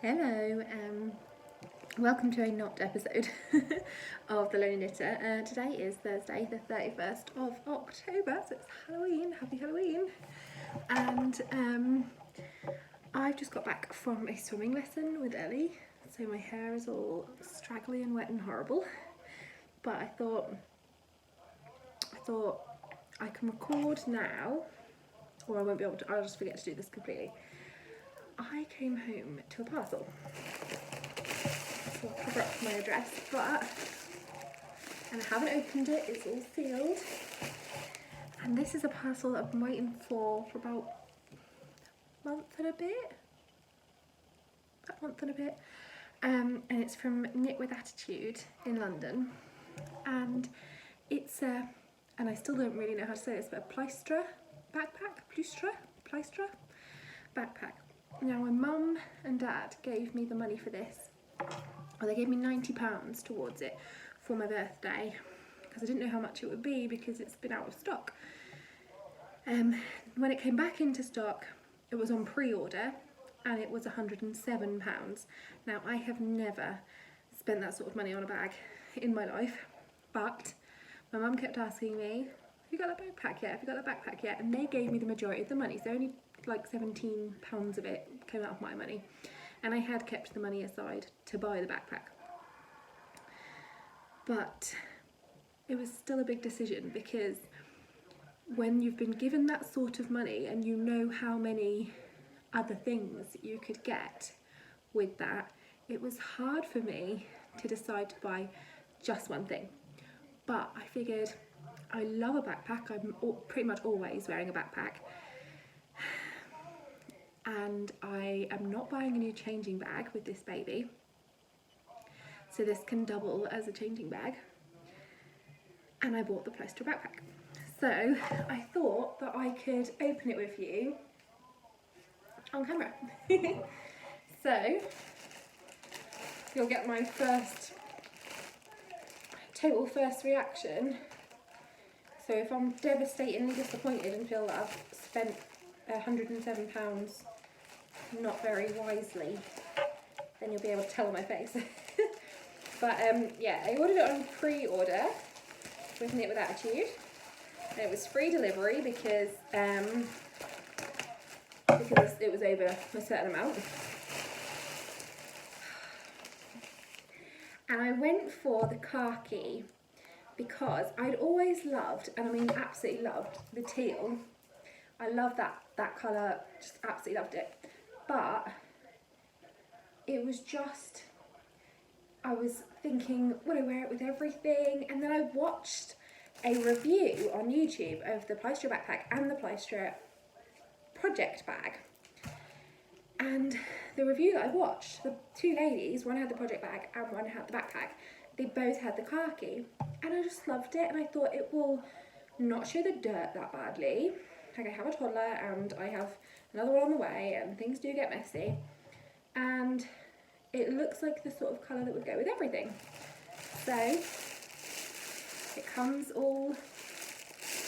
Hello, welcome to a not episode of The Lonely Knitter. Today is Thursday, the 31st of October, so it's Halloween, happy Halloween. And I've just got back from a swimming lesson with Ellie, so my hair is all straggly and wet and horrible. But I thought I can record now, or I won't be able to, I'll just forget to do this completely. I came home to a parcel. So I'll cover up my address, and I haven't opened it, it's all sealed. And this is a parcel that I've been waiting for about a month and a bit. And it's from Knit with Attitude in London. And it's and I still don't really know how to say this, but a Plystre backpack, Plystre backpack. Now my mum and dad gave me the money for this. Well, they gave me £90 towards it for my birthday because I didn't know how much it would be because it's been out of stock. When it came back into stock, it was on pre-order and it was £107. Now I have never spent that sort of money on a bag in my life, but my mum kept asking me, have you got that backpack yet? Have you got that backpack yet? And they gave me the majority of the money, so only like £17 of it came out of my money, and I had kept the money aside to buy the backpack. But it was still a big decision because when you've been given that sort of money and you know how many other things you could get with that, it was hard for me to decide to buy just one thing. But I figured I love a backpack, I'm pretty much always wearing a backpack. And I am not buying a new changing bag with this baby, so this can double as a changing bag, and I bought the Plystre backpack. So I thought that I could open it with you on camera. So you'll get my total first reaction. So if I'm devastatingly disappointed and feel that I've spent £107 not very wisely, then you'll be able to tell on my face. But yeah, I ordered it on pre-order with Knit with Attitude, and it was free delivery because it was over a certain amount. And I went for the khaki because I'd always loved, and I mean absolutely loved, the teal. I love that colour, just absolutely loved it. But it was just, I was thinking, would I wear it with everything? And then I watched a review on YouTube of the Plystre backpack and the Plystre project bag. And the review that I watched, the two ladies, one had the project bag and one had the backpack, they both had the khaki. And I just loved it, and I thought it will not show the dirt that badly. Like, I have a toddler and I have another one on the way and things do get messy, and it looks like the sort of colour that would go with everything. So it comes all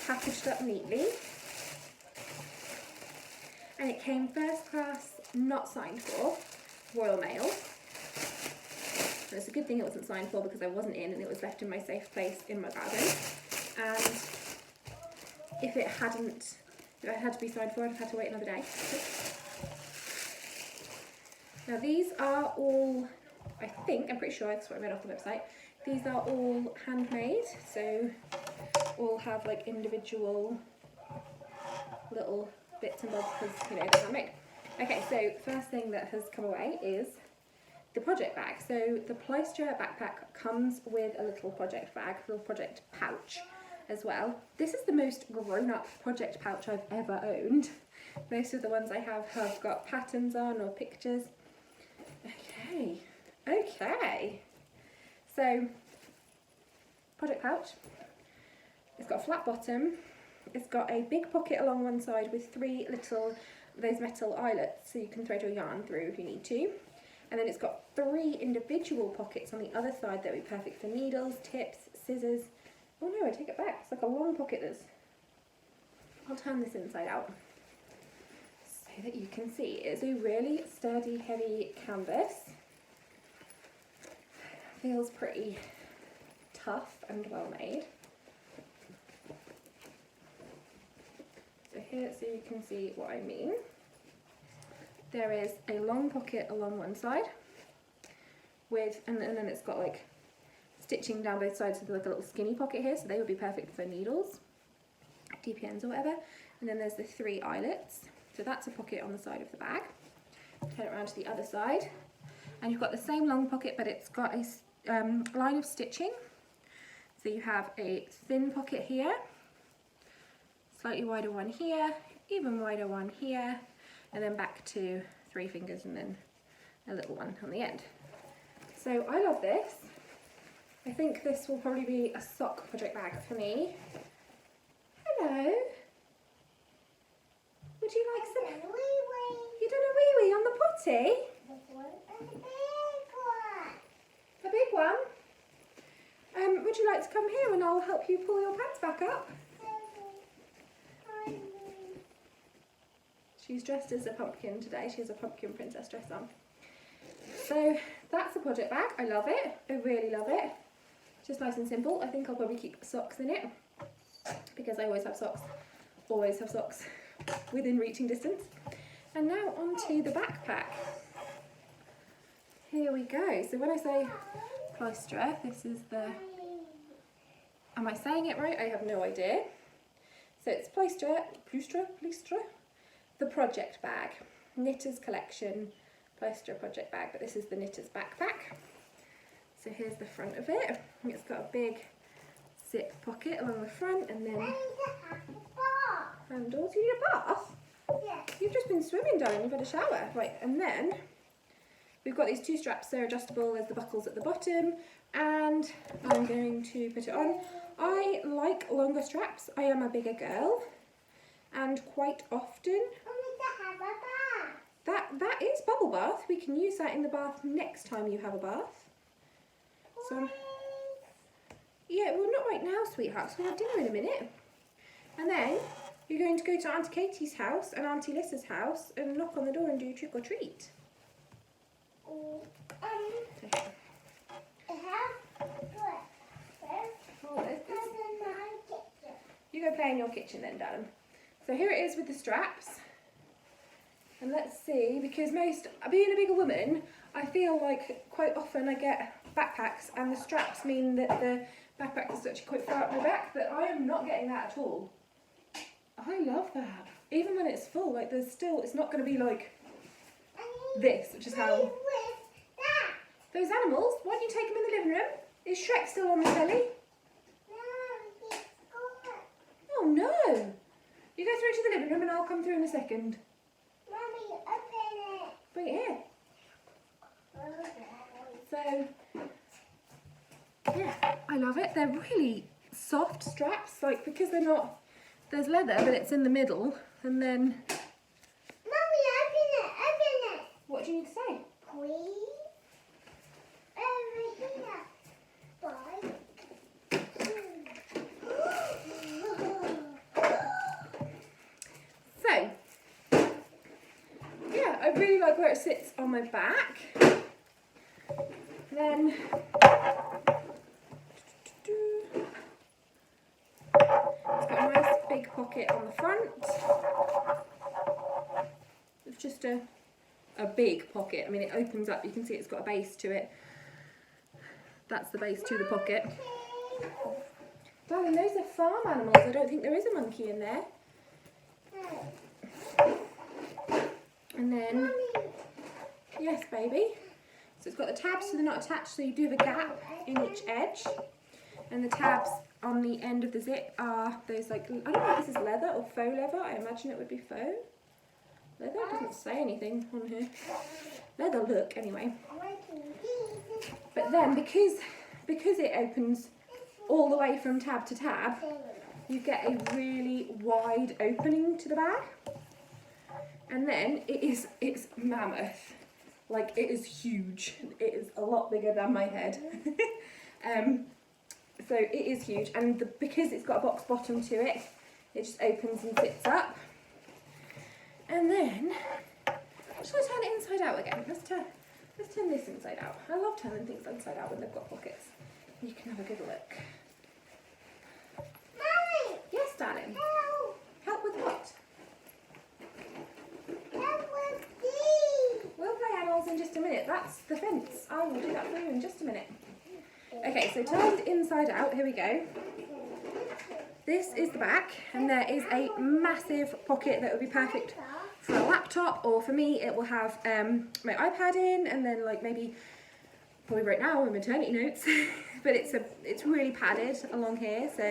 packaged up neatly, and it came first class, not signed for, Royal Mail. And it's a good thing it wasn't signed for because I wasn't in and it was left in my safe place in my garden. And if it had to be signed for, I'd have had to wait another day. Now these are all, I'm pretty sure, that's what I read off the website, these are all handmade, so all have like individual little bits and bobs because, you know, they're handmade. Okay, so first thing that has come away is the project bag. So the Plystre backpack comes with a little project bag, a little project pouch as well. This is the most grown-up project pouch I've ever owned. Most of the ones I have got patterns on or pictures. Okay. So, project pouch. It's got a flat bottom. It's got a big pocket along one side with three little, those metal eyelets, so you can thread your yarn through if you need to. And then it's got three individual pockets on the other side that would be perfect for needles, tips, scissors. Oh no, I take it back. It's like a long pocket. I'll turn this inside out. so that you can see. It's a really sturdy, heavy canvas. Feels pretty tough and well made. So here, so you can see what I mean. There is a long pocket along one side with, and then it's got like stitching down both sides with like a little skinny pocket here, so they would be perfect for needles, DPNs or whatever. And then there's the 3 eyelets. So that's a pocket on the side of the bag. Turn it around to the other side. And you've got the same long pocket, but it's got a line of stitching. So you have a thin pocket here, slightly wider one here, even wider one here, and then back to 3 fingers and then a little one on the end. So I love this. I think this will probably be a sock project bag for me. Hello. Would you like some? You done a wee wee on the potty? A big one? Would you like to come here and I'll help you pull your pants back up? She's dressed as a pumpkin today. She has a pumpkin princess dress on. So that's the project bag. I love it. I really love it. Just nice and simple. I think I'll probably keep socks in it because I always have socks. Always have socks within reaching distance. And now onto the backpack. Here we go. So when I say Plystre, this is the... Am I saying it right? I have no idea. So it's Plystre, the project bag. Knitters collection, Plystre project bag, but this is the Knitters Backpack. So here's the front of it. It's got a big zip pocket along the front and then handles. You need a bath? Yeah. You've just been swimming, darling. You've had a shower. Right, and then we've got these 2 straps. They're adjustable. There's the buckles at the bottom, and I'm going to put it on. I like longer straps. I am a bigger girl, and quite often that is bubble bath. We can use that in the bath next time you have a bath. So yeah, well, not right now, sweetheart. So we'll have dinner in a minute, and then you're going to go to Auntie Katie's house and Auntie Lissa's house and knock on the door and do trick or treat. You go play in your kitchen then, darling. So here it is with the straps. And let's see, because being a bigger woman, I feel like quite often I get backpacks and the straps mean that the backpack is actually quite far up my back, but I am not getting that at all. I love that. Even when it's full, like there's still, it's not going to be like this, which is how... Those animals, why don't you take them in the living room? Is Shrek still on the telly? Oh no! You go through to the living room and I'll come through in a second. Mummy, open it. Bring it here. So, yeah, I love it. They're really soft straps, like because they're not, there's leather but it's in the middle, and then... Mummy, open it. What do you need to say? Please. Over here. Bye. So, yeah, I really like where it sits on my back. Then, it's got a nice big pocket on the front. It's just a big pocket. I mean, it opens up, you can see it's got a base to it. That's the base to the pocket. Darling, those are farm animals. I don't think there is a monkey in there. And then, yes, baby. So it's got the tabs, so they're not attached, so you do have a gap in each edge. And the tabs on the end of the zip are those, like, I don't know if this is leather or faux leather. I imagine it would be faux. Leather doesn't say anything on here. Leather look, anyway. But then, because it opens all the way from tab to tab, you get a really wide opening to the bag. And then it's mammoth. Like, it is huge. It is a lot bigger than my head. So it is huge, and because it's got a box bottom to it, it just opens and sits up. And then, shall I turn it inside out again? Let's turn this inside out. I love turning things inside out when they've got pockets. You can have a good look. Mommy! Yes, darling? Help! Help with what? Help with these! We'll play animals in just a minute. That's the fence. I will do that for you in just a minute. Okay, so turned inside out. Here we go. This is the back, and there is a massive pocket that would be perfect for a laptop, or for me it will have my iPad in, and then like maybe probably right now my maternity notes. But it's really padded along here, so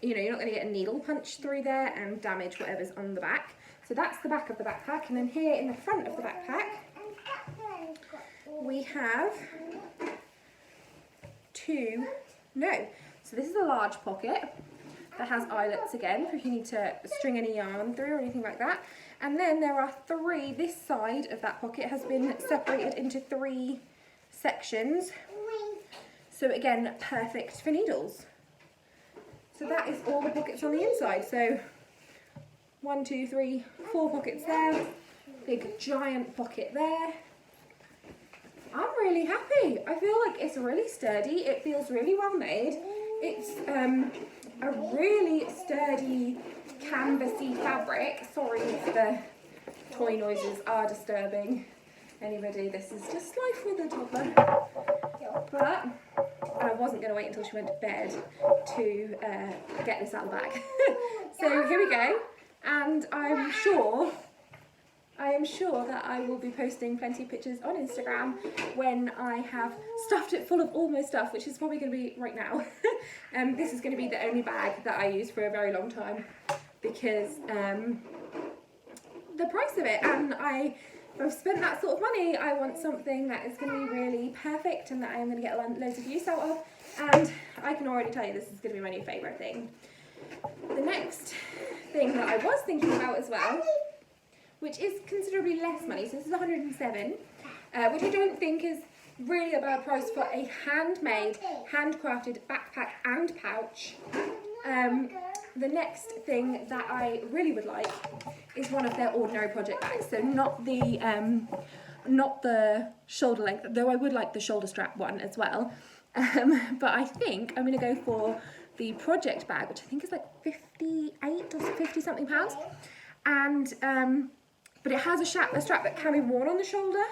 you know you're not going to get a needle punched through there and damage whatever's on the back. So that's the back of the backpack, and then here in the front of the backpack we have so this is a large pocket that has eyelets again for if you need to string any yarn through or anything like that. And then there are three, this side of that pocket has been separated into 3 sections. So again, perfect for needles. So that is all the pockets on the inside. So 1, 2, 3, 4 pockets there, big giant pocket there. I'm really happy. I feel like it's really sturdy. It feels really well made. It's a really sturdy canvasy fabric. Sorry if the toy noises are disturbing anybody. This is just life with a toddler. But I wasn't going to wait until she went to bed to get this out of the bag. So here we go. And I am sure that I will be posting plenty of pictures on Instagram when I have stuffed it full of all my stuff, which is probably going to be right now. This is going to be the only bag that I use for a very long time because the price of it, and I've spent that sort of money. I want something that is going to be really perfect and that I am going to get loads of use out of, and I can already tell you this is going to be my new favourite thing. The next thing that I was thinking about as well, which is considerably less money, so this is 107, which I don't think is really a bad price for a handmade, handcrafted backpack and pouch. The next thing that I really would like is one of their ordinary project bags, so not the shoulder length, though I would like the shoulder strap one as well. But I think I'm going to go for the project bag, which I think is like 58 or 50 something pounds, and but it has a strap that can be worn on the shoulder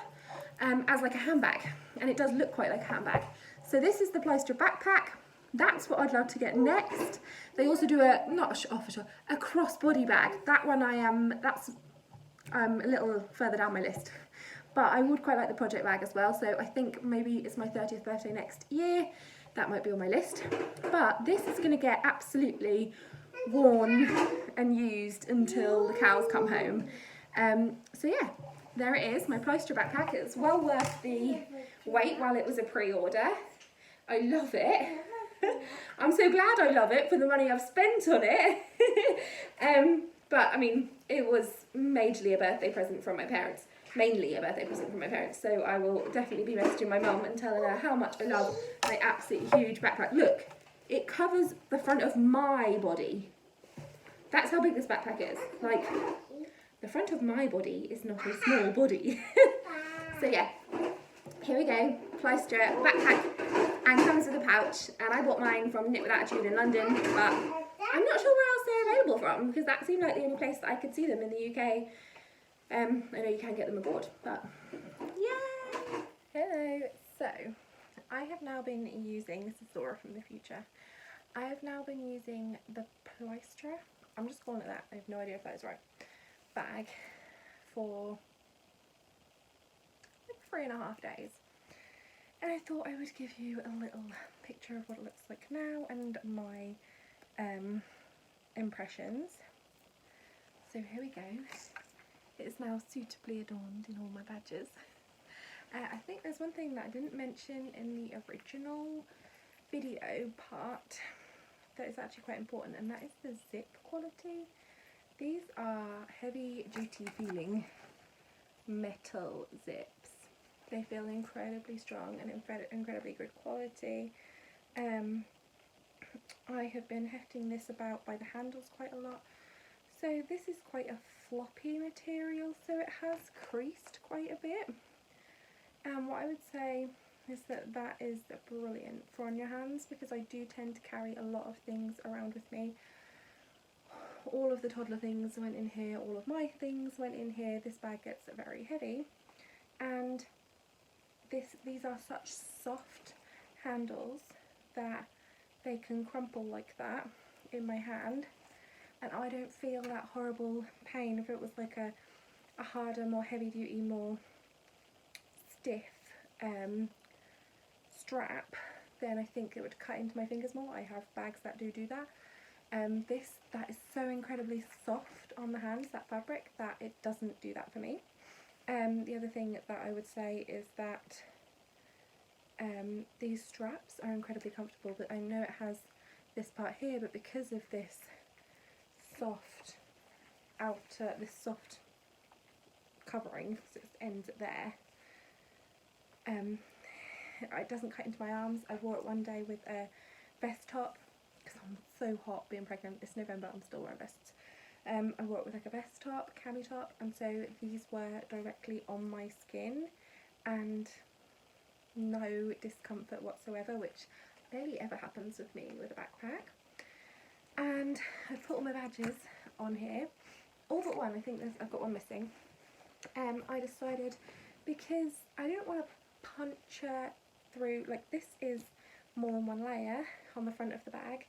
as like a handbag, and it does look quite like a handbag. So this is the Plystre Backpack. That's what I'd love to get next. They also do a crossbody bag. That one that's a little further down my list. But I would quite like the project bag as well, so I think maybe it's my 30th birthday next year. That might be on my list. But this is going to get absolutely worn and used until the cows come home. So yeah, there it is, my Plystre backpack. It's well worth the wait while it was a pre-order. I love it. I'm so glad I love it for the money I've spent on it. But I mean, it was majorly a birthday present from my parents. Mainly a birthday present from my parents. So I will definitely be messaging my mum and telling her how much I love my absolutely huge backpack. Look, it covers the front of my body. That's how big this backpack is. Like, the front of my body is not a small body. So yeah, here we go, Plystre backpack, and comes with a pouch, and I bought mine from Knit With Attitude in London, but I'm not sure where else they're available from, because that seemed like the only place that I could see them in the UK. I know you can get them abroad, but yay! Hello, so I have now been using, this is Laura from the future, I have now been using the Plystre, I'm just calling it that, I have no idea if that is right, bag for like 3.5 days, and I thought I would give you a little picture of what it looks like now and my impressions. So here we go. It is now suitably adorned in all my badges. I think there's one thing that I didn't mention in the original video part that is actually quite important, and that is the zip quality. These are heavy duty feeling metal zips. They feel incredibly strong and incredibly good quality. I have been hefting this about by the handles quite a lot, So this is quite a floppy material, so it has creased quite a bit. And what I would say is that that is brilliant for on your hands, because I do tend to carry a lot of things around with me. All of the toddler things went in here, all of my things went in here. This bag gets very heavy, and these are such soft handles that they can crumple like that in my hand, and I don't feel that horrible pain. If it was like a harder, more heavy duty, more stiff strap, then I think it would cut into my fingers more. I have bags that do that. That is so incredibly soft on the hands, that fabric, that it doesn't do that for me. The other thing that I would say is that these straps are incredibly comfortable, but I know it has this part here, but because of this soft outer, this soft covering, so it ends there, it doesn't cut into my arms. I wore it one day with a vest top, because I'm so hot being pregnant. This November I'm still wearing vests. I wore it with like a vest top, cami top, and so these were directly on my skin and no discomfort whatsoever, which barely ever happens with me with a backpack. And I put all my badges on here, all but one. I think I've got one missing. I decided, because I don't want to puncture through, like this is more than one layer on the front of the bag,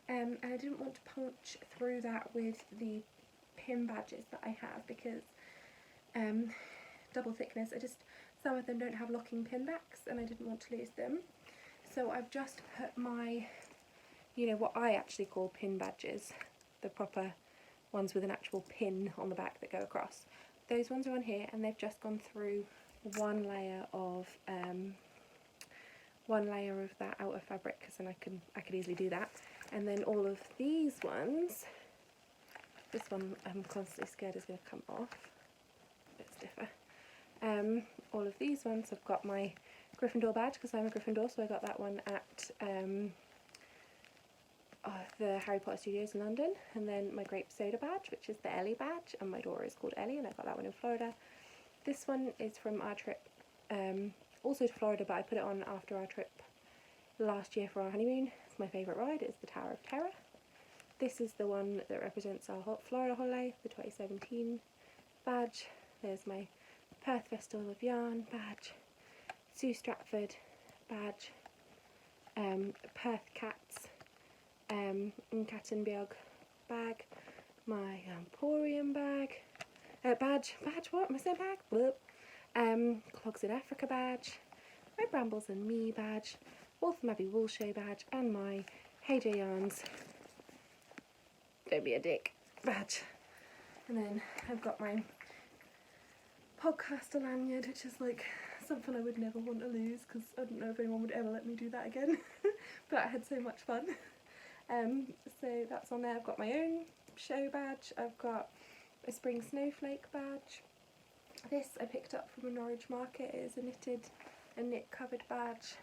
and I didn't want to punch through that with the pin badges that I have, because double thickness, some of them don't have locking pin backs and I didn't want to lose them. So I've just put my, what I actually call pin badges, the proper ones with an actual pin on the back that go across. Those ones are on here, and they've just gone through one layer of that outer fabric, because then I could easily do that. And then all of these ones, this one I'm constantly scared is going to come off, a bit stiffer. All of these ones, I've got my Gryffindor badge, because I'm a Gryffindor, so I got that one at the Harry Potter Studios in London. And then my Grape Soda badge, which is the Ellie badge, and my daughter is called Ellie, and I got that one in Florida. This one is from our trip, also to Florida, but I put it on after our trip last year for our honeymoon. It's my favourite ride. It's the Tower of Terror. This is the one that represents our Florida holiday, the 2017 badge. There's my Perth Festival of Yarn badge, Sue Stratford badge, Perth Cats and Cattenbjörg bag, my Emporium badge, what am I saying, bag? Bloop. Clogs in Africa badge, my Brambles and Me badge, Waltham Abbey Wool Show badge, and my Heyday Yarns Don't Be a Dick badge. And then I've got my podcaster lanyard, which is like something I would never want to lose, because I don't know if anyone would ever let me do that again. But I had so much fun. So that's on there. I've got my own show badge. I've got a spring snowflake badge. This I picked up from a Norwich market. It is a knit covered badge.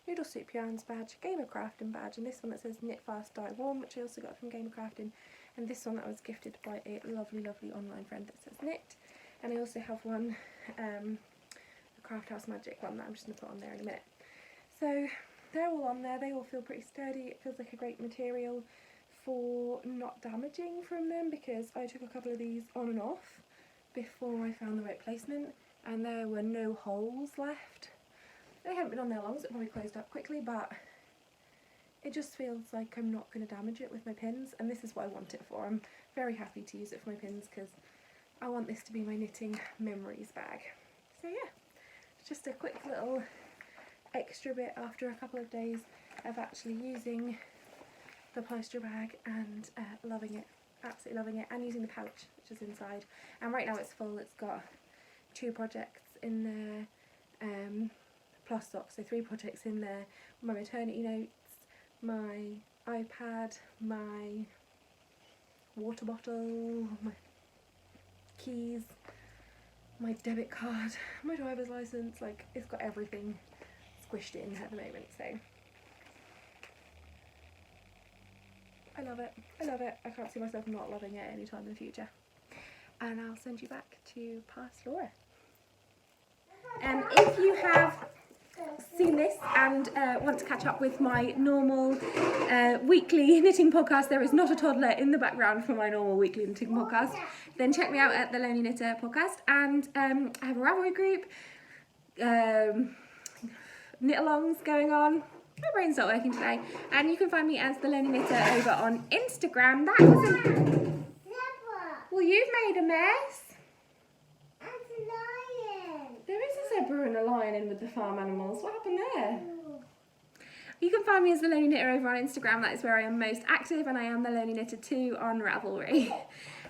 Noodle Soup Yarns badge, Gamer Crafting badge, and this one that says Knit Fast Dye Warm, which I also got from Gamer Crafting, and this one that I was gifted by a lovely online friend that says Knit. And I also have one, a Craft House Magic one that I'm just going to put on there in a minute. So they're all on there. They all feel pretty sturdy. It feels like a great material for not damaging from them, because I took a couple of these on and off before I found the right placement, and there were no holes left. They haven't been on there long, so it probably closed up quickly, but it just feels like I'm not going to damage it with my pins, and this is what I want it for. I'm very happy to use it for my pins, because I want this to be my knitting memories bag. So yeah, it's just a quick little extra bit after a couple of days of actually using the Plystre bag and loving it, absolutely loving it, and using the pouch which is inside. And right now it's full. It's got 2 projects in there, plus socks, so 3 projects in there, my maternity notes, my iPad, my water bottle, my keys, my debit card, my driver's license. Like, it's got everything squished in at the moment. So I love it. I love it. I can't see myself not loving it anytime in the future. And I'll send you back to past Laura. If you have seen this and want to catch up with my normal weekly knitting podcast, there is not a toddler in the background for my normal weekly knitting podcast, then check me out at the Lonely Knitter podcast. And I have a Ravelry group, knit-alongs going on. My brain's not working today. And you can find me as the Lonely Knitter over on Instagram. That was a... Well, you've made a mess. There is a zebra and a lion in with the farm animals. What happened there? You can find me as the Lonely Knitter over on Instagram. That is where I am most active, and I am the Lonely Knitter 2 on Ravelry.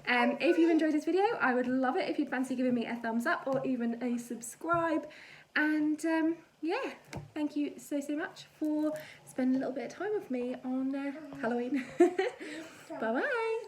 If you've enjoyed this video, I would love it if you'd fancy giving me a thumbs up or even a subscribe. And yeah, thank you so much for spending a little bit of time with me on Halloween. Bye bye.